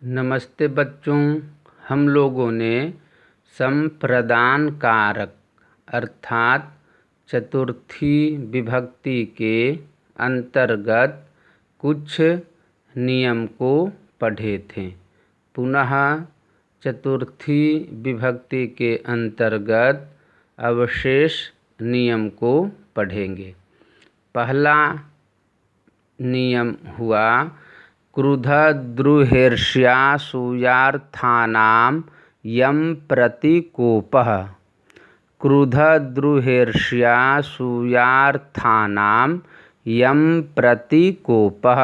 नमस्ते बच्चों। हम लोगों ने संप्रदान कारक अर्थात चतुर्थी विभक्ति के अंतर्गत कुछ नियम को पढ़े थे। पुनः चतुर्थी विभक्ति के अंतर्गत अवशेष नियम को पढ़ेंगे। पहला नियम हुआ क्रुधद्रुहेर्ष्यासूयार्थानां यं प्रतिकोपः। क्रुधद्रुहेर्ष्यासूयार्थानां यं प्रतिकोपः।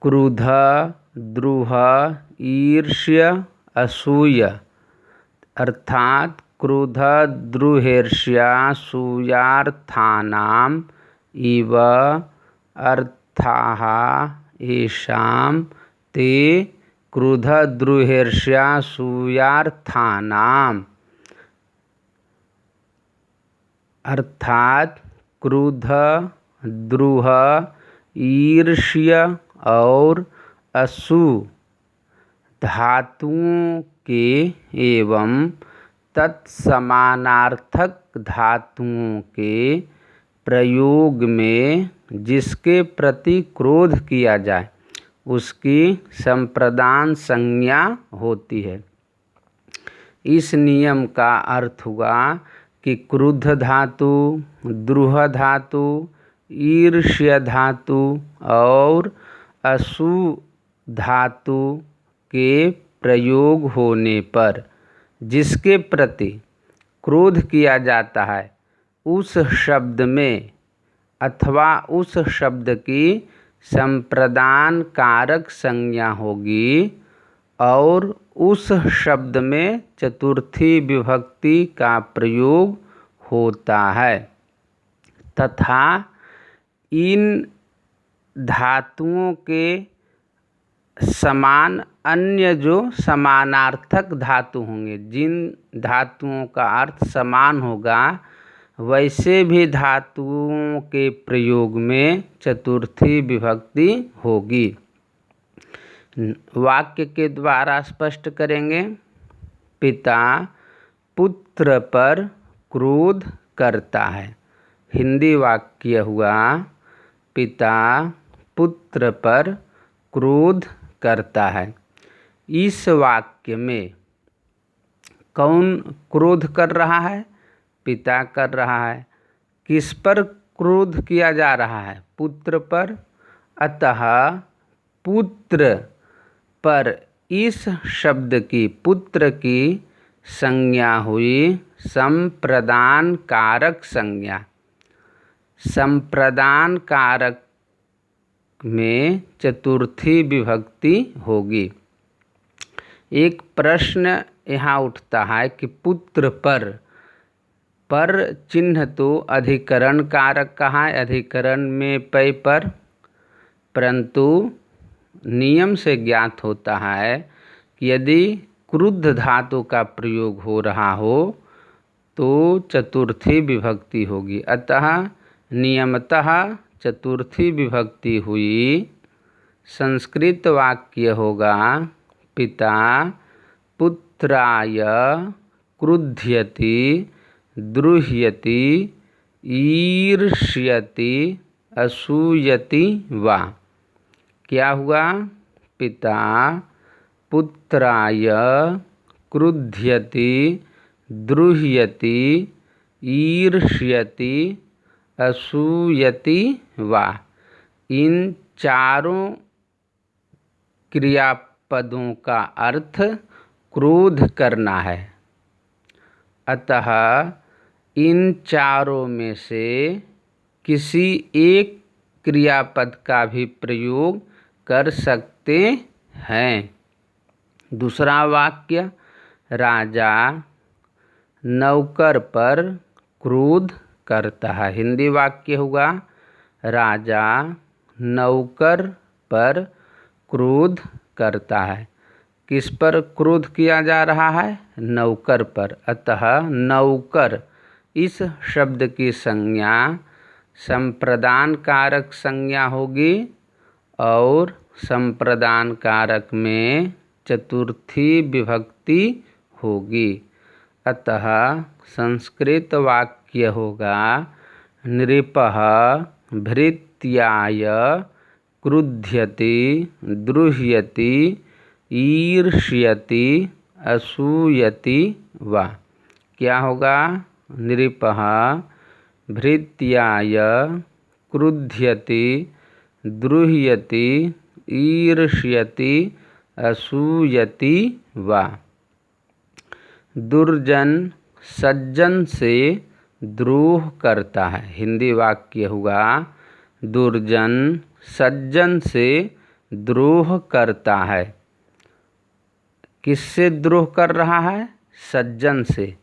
क्रुध द्रुह ईर्ष्य असूय अर्थात क्रुध द्रुहेर्ष्यासूयार्थानां इव अर्थाः येषां ते क्रुधद्रुहेर्ष्यासूयार्थानाम् अर्थात क्रुध द्रुह ईर्ष्य और असू धातुओं के एवं तत्समानार्थक धातुओं के प्रयोग में जिसके प्रति क्रोध किया जाए उसकी संप्रदान संज्ञा होती है। इस नियम का अर्थ हुआ कि क्रुद्ध धातु, द्रुह धातु, ईर्ष्य धातु और असू धातु के प्रयोग होने पर जिसके प्रति क्रोध किया जाता है उस शब्द में अथवा उस शब्द की संप्रदान कारक संज्ञा होगी और उस शब्द में चतुर्थी विभक्ति का प्रयोग होता है तथा इन धातुओं के समान अन्य जो समानार्थक धातु होंगे, जिन धातुओं का अर्थ समान होगा वैसे भी धातुओं के प्रयोग में चतुर्थी विभक्ति होगी। वाक्य के द्वारा स्पष्ट करेंगे। पिता पुत्र पर क्रोध करता है। हिंदी वाक्य हुआ पिता पुत्र पर क्रोध करता है। इस वाक्य में कौन क्रोध कर रहा है? पिता कर रहा है। किस पर क्रोध किया जा रहा है? पुत्र पर। अतः पुत्र पर इस शब्द की पुत्र की संज्ञा हुई संप्रदान कारक संज्ञा। संप्रदान कारक में चतुर्थी विभक्ति होगी। एक प्रश्न यहाँ उठता है कि पुत्र पर चिन्ह तो अधिकरण कारक कहा है, अधिकरण में पै पर, परंतु नियम से ज्ञात होता है कि यदि क्रुद्ध धातु का प्रयोग हो रहा हो तो चतुर्थी विभक्ति होगी। अतः नियमतः चतुर्थी विभक्ति हुई। संस्कृत वाक्य होगा पिता पुत्राय क्रुध्यति द्रुह्यति ईर्ष्यति असूयति वा। क्या हुआ? पिता पुत्राय क्रुध्यति द्रुह्यति ईर्ष्यति असूयति वा। इन चारों क्रियापदों का अर्थ क्रोध करना है। अतः इन चारों में से किसी एक क्रियापद का भी प्रयोग कर सकते हैं। दूसरा वाक्य राजा नौकर पर क्रोध करता है। हिंदी वाक्य हुआ राजा नौकर पर क्रोध करता है। किस पर क्रोध किया जा रहा है? नौकर पर। अतः नौकर इस शब्द की संज्ञा संप्रदान कारक संज्ञा होगी और संप्रदान कारक में चतुर्थी विभक्ति होगी। अतः संस्कृत वाक्य होगा नृपः भृत्याय क्रुध्यति द्रुह्यति ईर्ष्यति असूयति वा। क्या होगा? नृपः भृत्याय क्रुध्यति द्रुह्यति ईर्ष्यति असूयति वा। दुर्जन सज्जन से द्रोह करता है। हिंदी वाक्य हुआ दुर्जन सज्जन से द्रोह करता है। किससे द्रोह कर रहा है? सज्जन से।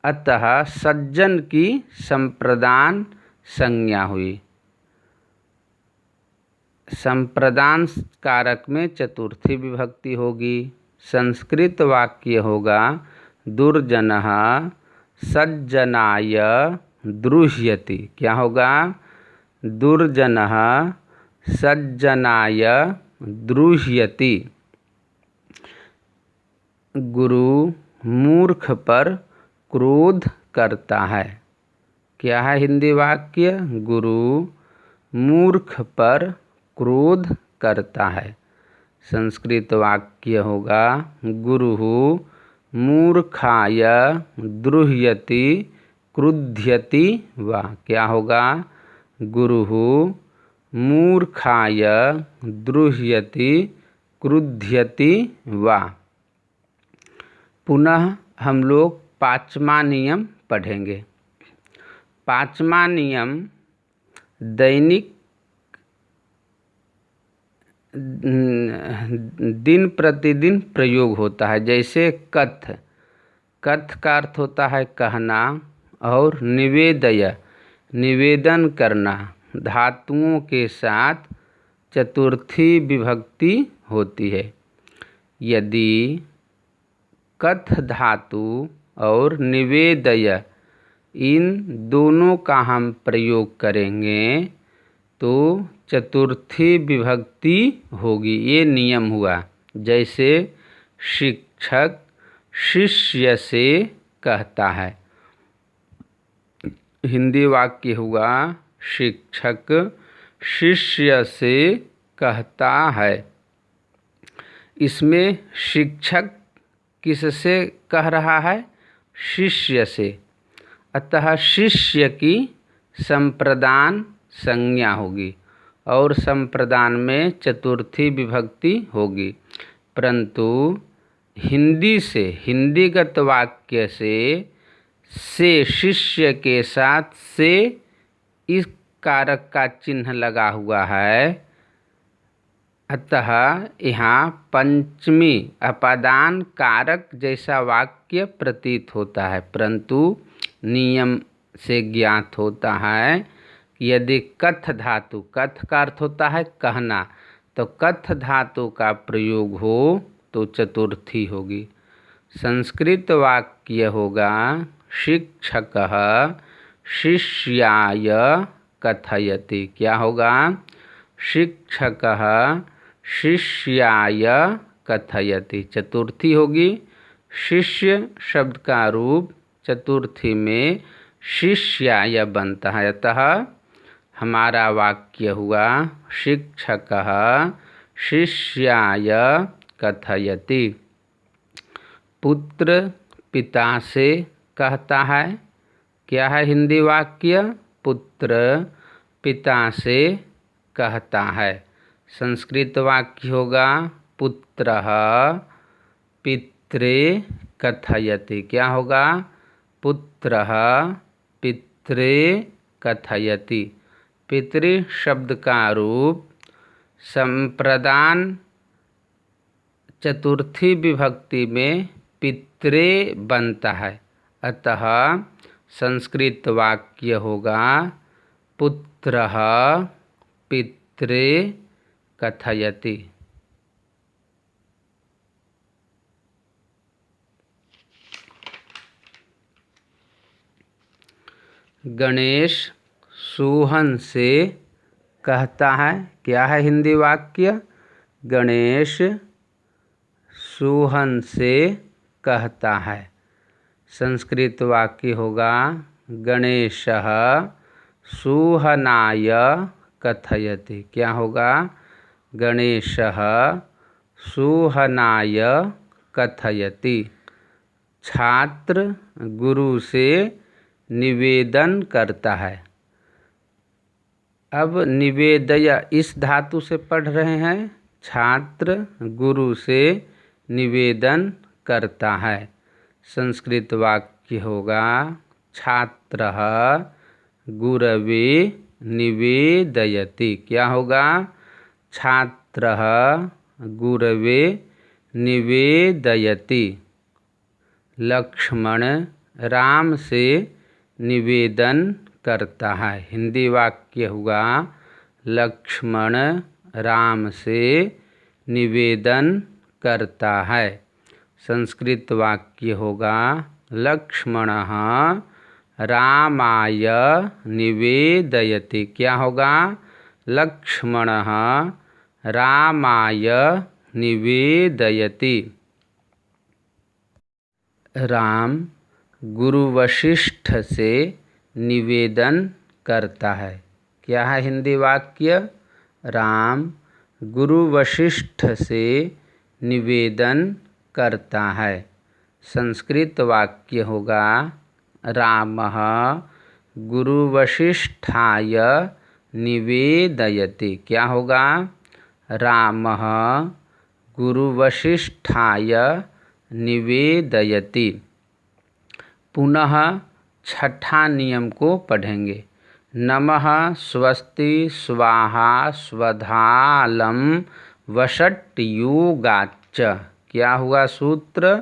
अतः सज्जन की संप्रदान संज्ञा हुई। संप्रदान कारक में चतुर्थी विभक्ति होगी। संस्कृत वाक्य होगा दुर्जनः सज्जनाय द्रुह्यति। क्या होगा? दुर्जनः सज्जनाय द्रुह्यति। गुरु मूर्ख पर क्रोध करता है। क्या है हिंदी वाक्य? गुरु मूर्ख पर क्रोध करता है। संस्कृत वाक्य होगा गुरुः मूर्खाय द्रुह्यति क्रुध्यति वा। क्या होगा? गुरुः मूर्खाय द्रुह्यति क्रुध्यति वा। पुनः हम लोग पांचवा नियम पढ़ेंगे। पांचवा नियम दैनिक दिन प्रतिदिन प्रयोग होता है। जैसे कथ, कथ का अर्थ होता है कहना, और निवेदय निवेदन करना। धातुओं के साथ चतुर्थी विभक्ति होती है। यदि कथ धातु और निवेदय इन दोनों का हम प्रयोग करेंगे तो चतुर्थी विभक्ति होगी। ये नियम हुआ। जैसे शिक्षक शिष्य से कहता है। हिंदी वाक्य हुआ शिक्षक शिष्य से कहता है। इसमें शिक्षक किससे कह रहा है? शिष्य से। अतः शिष्य की संप्रदान संज्ञा होगी और संप्रदान में चतुर्थी विभक्ति होगी। परंतु हिंदी से, हिंदीगत वाक्य से शिष्य के साथ से इस कारक का चिन्ह लगा हुआ है। अतः यहाँ पंचमी अपादान कारक जैसा वाक्य प्रतीत होता है, परंतु नियम से ज्ञात होता है कि यदि कथ धातु, कथ का अर्थ होता है कहना, तो कथ धातु का प्रयोग हो तो चतुर्थी होगी। संस्कृत वाक्य होगा शिक्षकः शिष्याय कथयति। क्या होगा? शिक्षकः शिष्याय कथयति। चतुर्थी होगी। शिष्य शब्द का रूप चतुर्थी में शिष्याय बनता है। अतः हमारा वाक्य हुआ शिक्षकः शिष्याय कथयति। पुत्र पिता से कहता है। क्या है हिंदी वाक्य? पुत्र पिता से कहता है। संस्कृत वाक्य होगा पुत्रः पित्रे कथयति। क्या होगा? पुत्रः पित्रे कथयति। पितृ शब्द का रूप संप्रदान चतुर्थी विभक्ति में पित्रे बनता है। अतः संस्कृत वाक्य होगा पुत्रः पित्रे कथयति। गणेश सोहन से कहता है। क्या है हिंदी वाक्य? गणेश सोहन से कहता है। संस्कृत वाक्य होगा गणेशः सोहनाय कथयति। क्या होगा? गणेशः सोहनाय कथयति। छात्र गुरु से निवेदन करता है। अब निवेदय इस धातु से पढ़ रहे हैं। छात्र गुरु से निवेदन करता है। संस्कृत वाक्य होगा छात्रः गुरवे निवेदयति। क्या होगा? छात्रः गुरवे निवेदयति। लक्ष्मण राम से निवेदन करता है। हिंदी वाक्य हुआ लक्ष्मण राम से निवेदन करता है। संस्कृत वाक्य होगा लक्ष्मणः रामाय निवेदयति। क्या होगा? लक्ष्मणः रामाय निवेदयति। राम गुरु वशिष्ठ से निवेदन करता है। क्या है हिंदी वाक्य? राम गुरु वशिष्ठ से निवेदन करता है। संस्कृत वाक्य होगा रामः गुरु वशिष्ठाय निवेदयति। क्या होगा? रामः गुरु वशिष्ठाय निवेदयति। पुनः छठा नियम को पढ़ेंगे। नमः स्वस्ति स्वाहा स्वधालम वषट् योगाच्च। क्या हुआ सूत्र?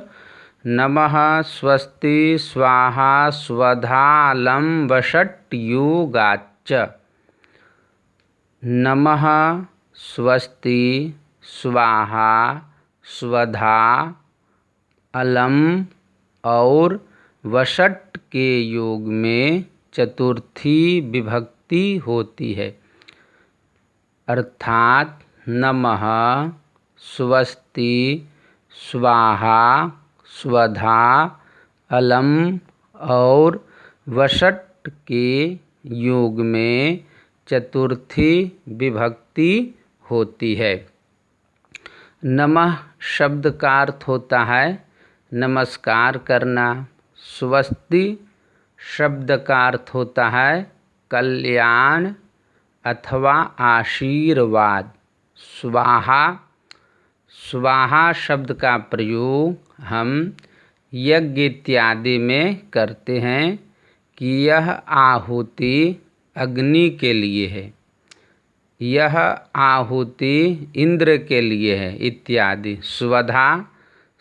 नमः स्वस्ति स्वाहा स्वधालम वषट् योगाच्च। नमः स्वस्ति स्वाहा स्वधा अलम और वषट् के योग में चतुर्थी विभक्ति होती है। अर्थात नमः स्वस्ति स्वाहा स्वधा अलम और वषट् के योग में चतुर्थी विभक्ति होती है। नमः शब्द का अर्थ होता है नमस्कार करना। स्वस्ति शब्द का अर्थ होता है कल्याण अथवा आशीर्वाद। स्वाहा शब्द का प्रयोग हम यज्ञ इत्यादि में करते हैं कि यह आहुति अग्नि के लिए है, यह आहुति इंद्र के लिए है इत्यादि।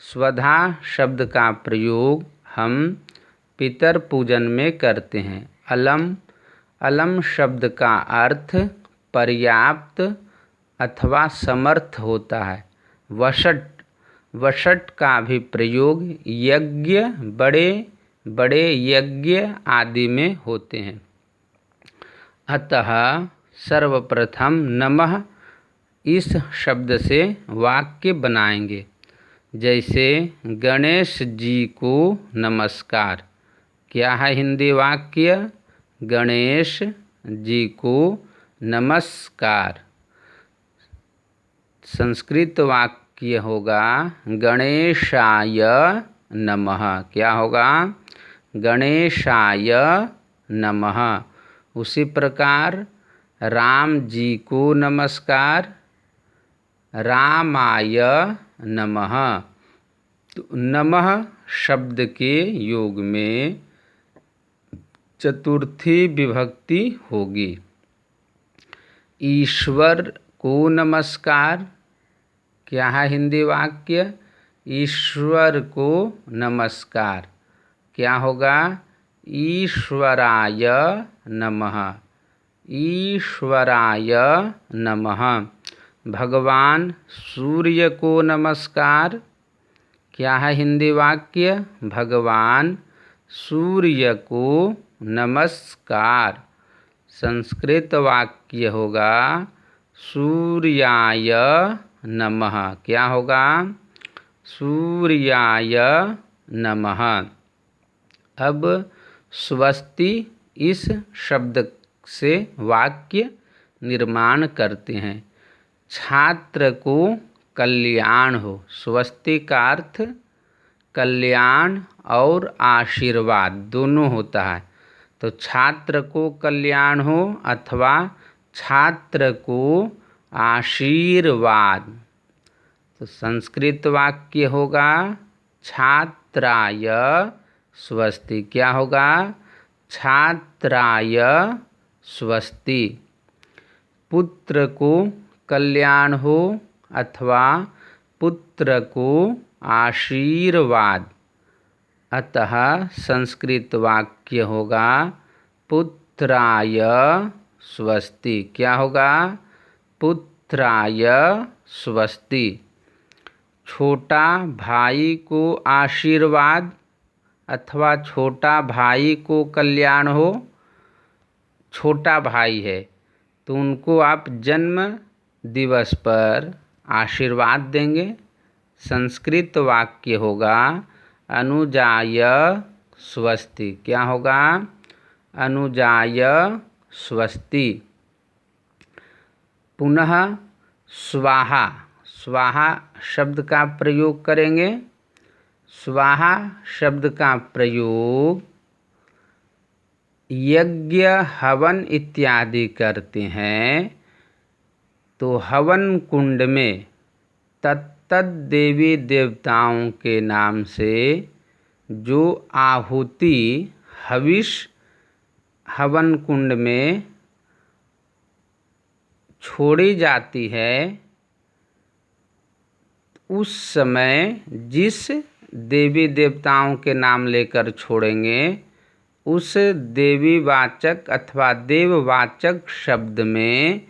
स्वधा शब्द का प्रयोग हम पितर पूजन में करते हैं। अलम शब्द का अर्थ पर्याप्त अथवा समर्थ होता है। वषट् का भी प्रयोग यज्ञ बड़े बड़े यज्ञ आदि में होते हैं। अतः सर्वप्रथम नमः इस शब्द से वाक्य बनाएंगे। जैसे गणेश जी को नमस्कार। क्या है हिंदी वाक्य? गणेश जी को नमस्कार। संस्कृत वाक्य होगा गणेशाय नमः। क्या होगा? गणेशाय नमः। उसी प्रकार राम जी को नमस्कार, रामाय नमः। तो नमः शब्द के योग में चतुर्थी विभक्ति होगी। ईश्वर को नमस्कार। क्या है हिंदी वाक्य? ईश्वर को नमस्कार। क्या होगा? ईश्वराय नमः। ईश्वराय नमः। भगवान सूर्य को नमस्कार। क्या है हिंदी वाक्य? भगवान सूर्य को नमस्कार। संस्कृत वाक्य होगा सूर्याय नमः। क्या होगा? सूर्याय नमः। अब स्वस्ति इस शब्द से वाक्य निर्माण करते हैं। छात्र को कल्याण हो। स्वस्ति का अर्थ कल्याण और आशीर्वाद दोनों होता है। तो छात्र को कल्याण हो अथवा छात्र को आशीर्वाद। तो संस्कृत वाक्य होगा छात्राय स्वस्ति। क्या होगा? छात्राय स्वस्ति। पुत्र को कल्याण हो अथवा पुत्र को आशीर्वाद। अतः संस्कृत वाक्य होगा पुत्राय स्वस्ति। क्या होगा? पुत्राय स्वस्ति। छोटा भाई को आशीर्वाद अथवा छोटा भाई को कल्याण हो। छोटा भाई है तो उनको आप जन्म दिवस पर आशीर्वाद देंगे। संस्कृत वाक्य होगा अनुजाय स्वस्ति। क्या होगा? अनुजाय स्वस्ति। पुनः स्वाहा। स्वाहा शब्द का प्रयोग करेंगे। स्वाहा शब्द का प्रयोग यज्ञ हवन इत्यादि करते हैं तो हवन कुंड में तत्त देवी देवताओं के नाम से जो आहुति हविष हवन कुंड में छोड़ी जाती है, उस समय जिस देवी देवताओं के नाम लेकर छोड़ेंगे उस देवीवाचक अथवा देववाचक शब्द में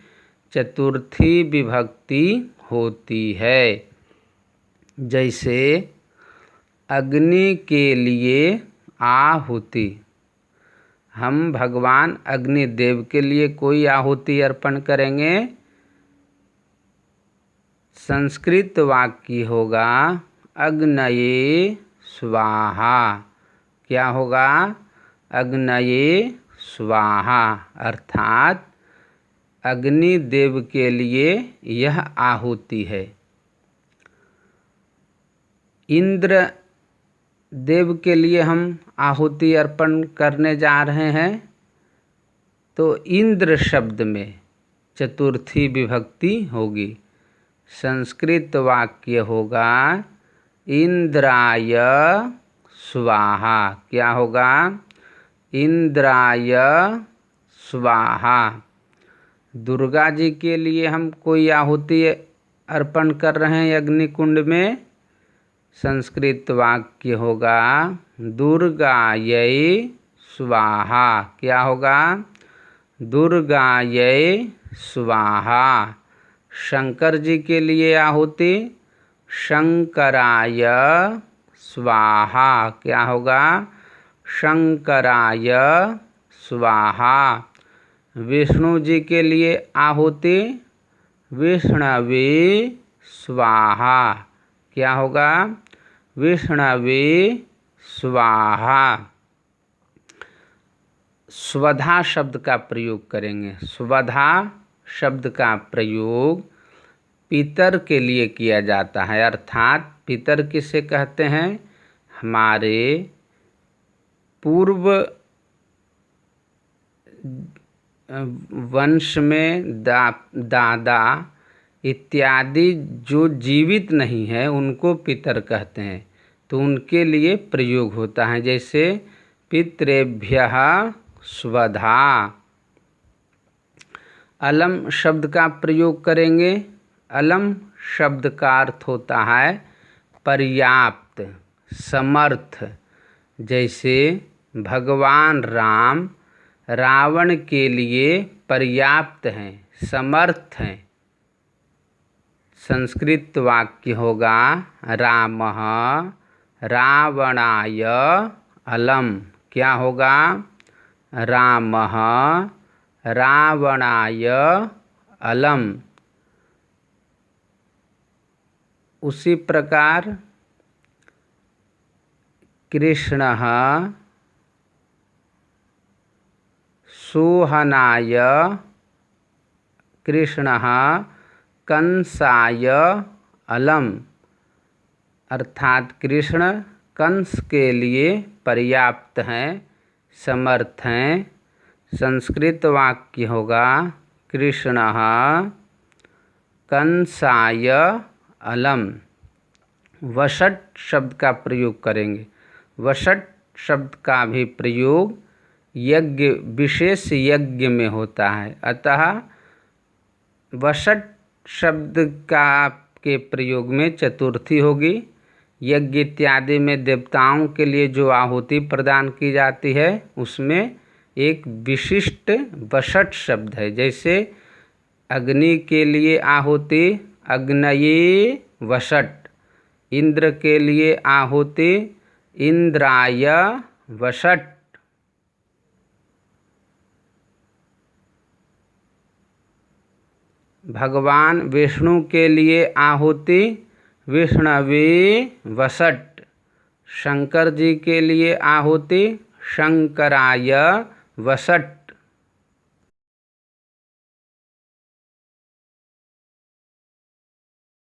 चतुर्थी विभक्ति होती है। जैसे अग्नि के लिए आहुति। हम भगवान अग्निदेव के लिए कोई आहुति अर्पण करेंगे। संस्कृत वाक्य होगा अग्नये स्वाहा। क्या होगा? अग्नये स्वाहा अर्थात अग्निदेव के लिए यह आहुति है। इंद्र देव के लिए हम आहुति अर्पण करने जा रहे हैं तो इंद्र शब्द में चतुर्थी विभक्ति होगी। संस्कृत वाक्य होगा इंद्राय स्वाहा। क्या होगा? इंद्राय स्वाहा। दुर्गा जी के लिए हम कोई आहुति अर्पण कर रहे हैं अग्नि कुंड में। संस्कृत वाक्य होगा दुर्गायै स्वाहा। क्या होगा? दुर्गायै स्वाहा। शंकर जी के लिए आहुति शंकराय स्वाहा। क्या होगा? शंकराय स्वाहा। विष्णु जी के लिए आहुति विष्णवे स्वाहा। क्या होगा? विष्णवे स्वाहा। स्वधा शब्द का प्रयोग करेंगे। स्वधा शब्द का प्रयोग पितर के लिए किया जाता है। अर्थात पितर किसे कहते हैं? हमारे पूर्व वंश में दादा इत्यादि जो जीवित नहीं है उनको पितर कहते हैं, तो उनके लिए प्रयोग होता है। जैसे पितृभ्यः स्वधा। अलम शब्द का प्रयोग करेंगे। अलम शब्द का अर्थ होता है पर्याप्त, समर्थ। जैसे भगवान राम रावण के लिए पर्याप्त हैं, समर्थ हैं। संस्कृत वाक्य होगा रामः रावणाय अलम। क्या होगा? रामः रावणाय अलम। उसी प्रकार कृष्णः सोहनाय, कृष्णः कंसाय अलम, अर्थात कृष्ण कंस के लिए पर्याप्त हैं, समर्थ हैं। संस्कृत वाक्य होगा कृष्णः कंसाय अलम। वषट शब्द का प्रयोग करेंगे। वषट शब्द का भी प्रयोग यज्ञ, विशेष यज्ञ में होता है, अतः वषट शब्द का के प्रयोग में चतुर्थी होगी। यज्ञ इत्यादि में देवताओं के लिए जो आहुति प्रदान की जाती है उसमें एक विशिष्ट वषट शब्द है। जैसे अग्नि के लिए आहुति अग्नये वषट, इंद्र के लिए आहुति इंद्राय वषट, भगवान विष्णु के लिए आहुति विष्णवे वषट, शंकर जी के लिए आहुति शंकराय वषट।